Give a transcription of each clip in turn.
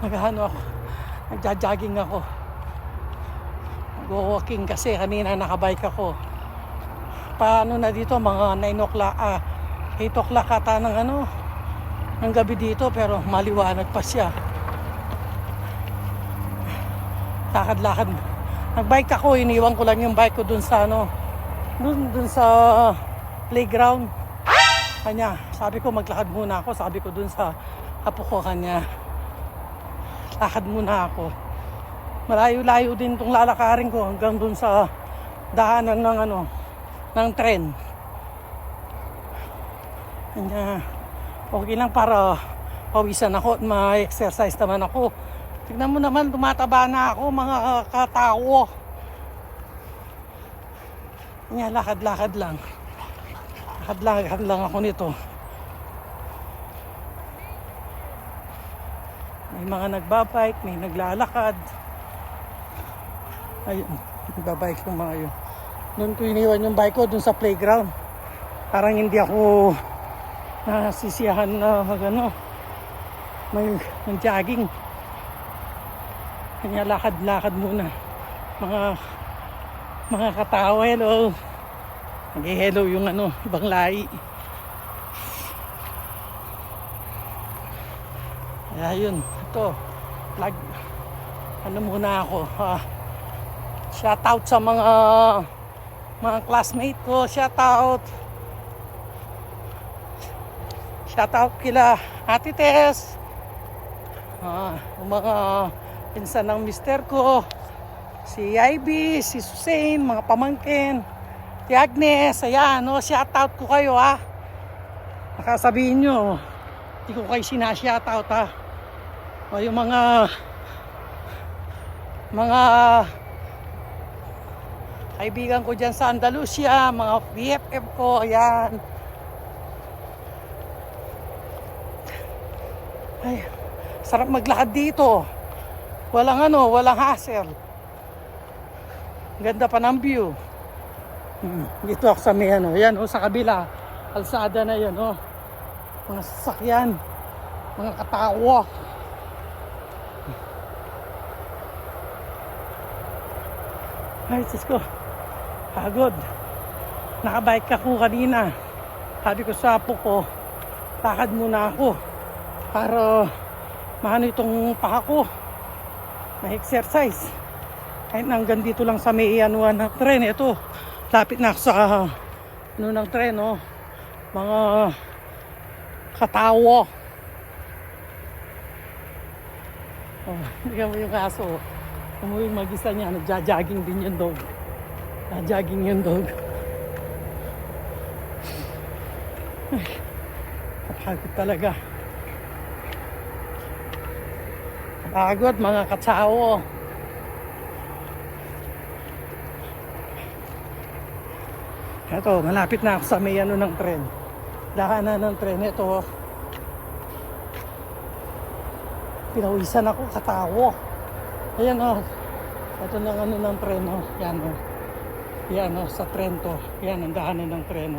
Nag-ano ako, nagja-jogging ako. Go-walking kasi kanina nakabike ako. Paano na dito, mga 9 o'clock, 8 o'clock ata ng gabi dito, pero maliwanag pa siya. Lakad-lakad. Nagbike ako, iniwan ko lang yung bike ko dun sa dun sa playground. Kanya, sabi ko maglakad muna ako, sabi ko dun sa apo ko kanya. Lakad muna ako. Malayo-layo din itong lalakarin ko hanggang dun sa daanan ng tren. Kanya, okay lang para pawisan ako at ma-exercise naman ako. Tignan mo naman, tumataba na ako, mga katao. Kanya, lakad-lakad lang. Lakad lang ako nito. May mga nagbabike, may naglalakad. Ayun, nagbabike yung mga yun. Doon ko iniwan yung bike ko, doon sa playground. Parang hindi ako nasisiyahan na mag-jogging. Kanya lakad-lakad muna. Mga katao, hello. Nag-hello yung ibang lahi. Kaya yun, ito, muna ako. Shout out sa mga classmate ko, shout out kila Ate Tess, mga pinsan ng mister ko, si Ivy, si Susain, mga pamangkin, si Agnes, ayan, shout out ko kayo baka sabihin nyo hindi ko kayo sinashout out o yung mga kaibigan ko dyan sa Andalusia, mga BFF ko, ayan. Ay, sarap maglakad dito. Walang hassle. Ganda pa ng view. Dito ako sa may yan sa kabila. Kalsada na yan mga sasakyan, mga katao. Ay, Diyos ko. Pagod. Nakabike ako kanina. Sabi ko sa apo ko, lakad muna ako para itong paa ko. Ma-exercise. Kahit hanggang dito lang sa may ng tren. Ito, lapit na ako sa ng tren. Mga katawo. Bigyan mo yung kaso. Umuwi mag-isa niya, nagja-jogging din yung dog. Nagja-jogging yung dog. Ay, kapagod talaga. Kapagod mga katsao. Ito, malapit na ako sa may ng tren. Daanan ng tren. Ito, pinawisan ako, katawo. Ayan ito ng ng tren yan sa tren to. Yan ang daanan ng tren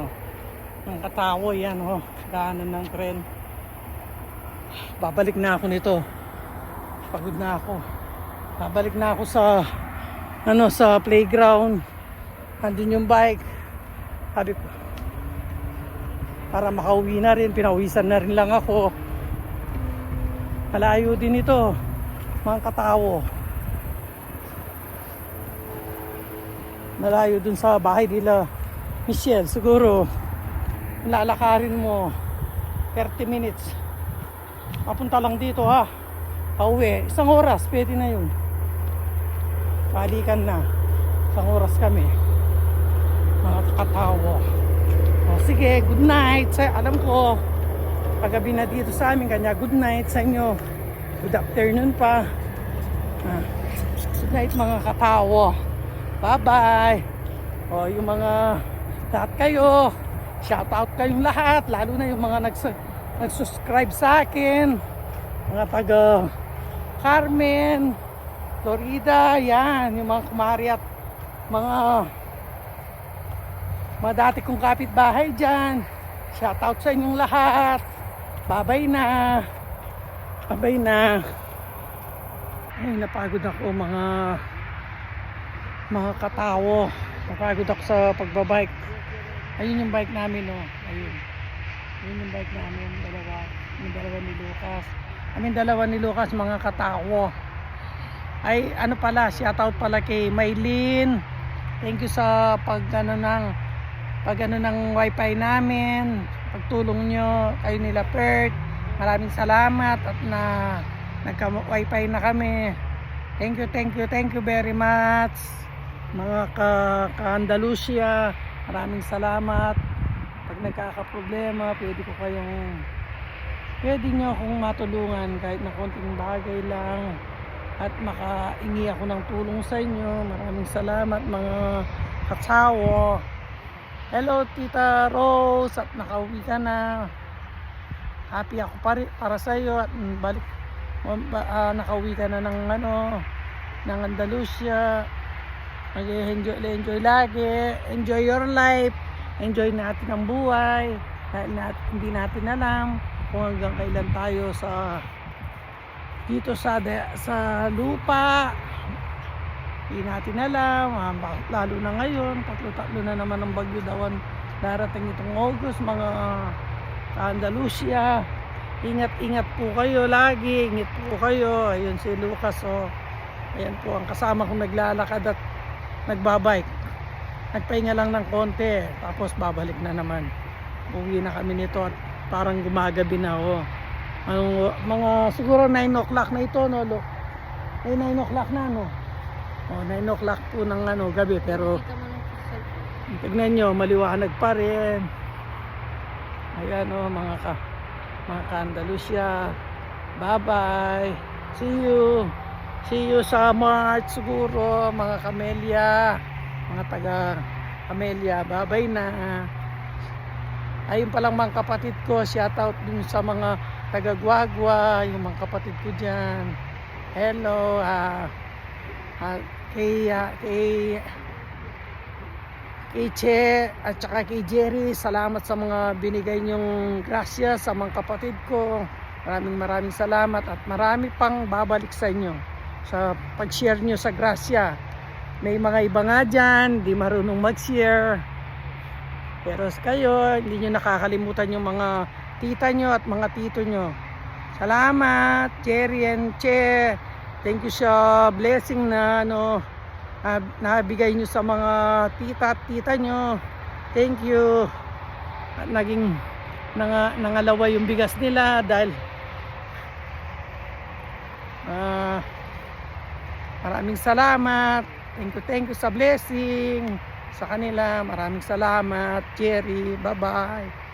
ang katawo yan daanan ng tren. Babalik na ako nito, pagod na ako. Babalik na ako sa sa playground. Andun yung bike, sabi ko para makauwi na rin, pinawisan na rin lang ako. Malayo din ito mga katawo. Malayo dun sa bahay nila Michelle. Siguro lalakarin mo 30 minutes. Papunta lang dito pauwi. 1 oras, pwede na yun. Balikan na. 1 oras kami. Mga katawo. Sige, good night. Alam ko paggabi na dito sa amin, kanya good night sa inyo. Good afternoon pa. Good night mga katawo. Bye-bye. Yung mga lahat kayo, shout out kayong lahat, lalo na yung mga nag-subscribe sa akin, mga taga Carmen, Florida, yan, yung mga kumari at mga dati kong kapitbahay dyan. Shout out sa inyong lahat. Bye-bye na. Bye-bye na. Ay, napagod ako mga katawo. Napagod ako sa pagbabike. Ayun yung bike namin, oh. Ayun. Ayun yung bike namin, dalawa. Yung dalawa ni Lucas. Dalawa ni Lucas, mga katawo. Ay, ano pala, shoutout pala kay Maylin. Thank you sa pag ng wifi namin. Pagtulong nyo, kayo nila Perth. Maraming salamat at nagka-wifi na kami. Thank you very much. Mga ka-Andalusia, maraming salamat. Pag nagkakaproblema, pwede nyo akong matulungan kahit na konting bagay lang. At makaingi ako ng tulong sa inyo. Maraming salamat mga katsawo. Hello Tita Rose, at nakauwi ka na. Happy ako para sa iyo at nakauwi ka na ng Andalusia. Enjoy lagi. Enjoy your life. Enjoy natin ang buhay. Dahil hindi natin alam kung hanggang kailan tayo dito sa lupa. Hindi natin alam, lalo na ngayon, tatlo na naman ang bagyo dawan darating itong August, mga Andalusia. Ingat po kayo lagi, ingat po kayo. Ayun si Lucas, oh. Ayan po ang kasama kong naglalakad at nagbabike. Nagpahinga lang ng konti, tapos babalik na naman. Uwi na kami nito at parang gumagabi na, oh. Mga siguro 9 o'clock na ito, no? Ay 9 o'clock na, no? Oh, 9 o'clock po ng gabi, pero tignan nyo, maliwanag pa rin. Ayan, oh, mga ka-Andalusia. Bye bye. See you sa March siguro, mga Camellia, mga taga Camellia. Bye bye na. Ayun palang mga kapatid ko, shoutout dun sa mga taga Guagua, yung mga kapatid ko dyan. Hello, kay Che at saka kay Jerry, salamat sa mga binigay nyong grasya sa mga kapatid ko. Maraming salamat at marami pang babalik sa inyo sa pag-share nyo sa grasya. May mga iba nga dyan, di marunong mag-share, pero kayo, hindi nyo nakakalimutan yung mga tita nyo at mga tito nyo. Salamat Jerry and Che. Thank you sa blessing na nabigay nyo sa mga tita at tita nyo. Thank you. At naging nangalawa yung bigas nila dahil maraming salamat. Thank you sa blessing sa kanila. Maraming salamat Jerry. Bye bye.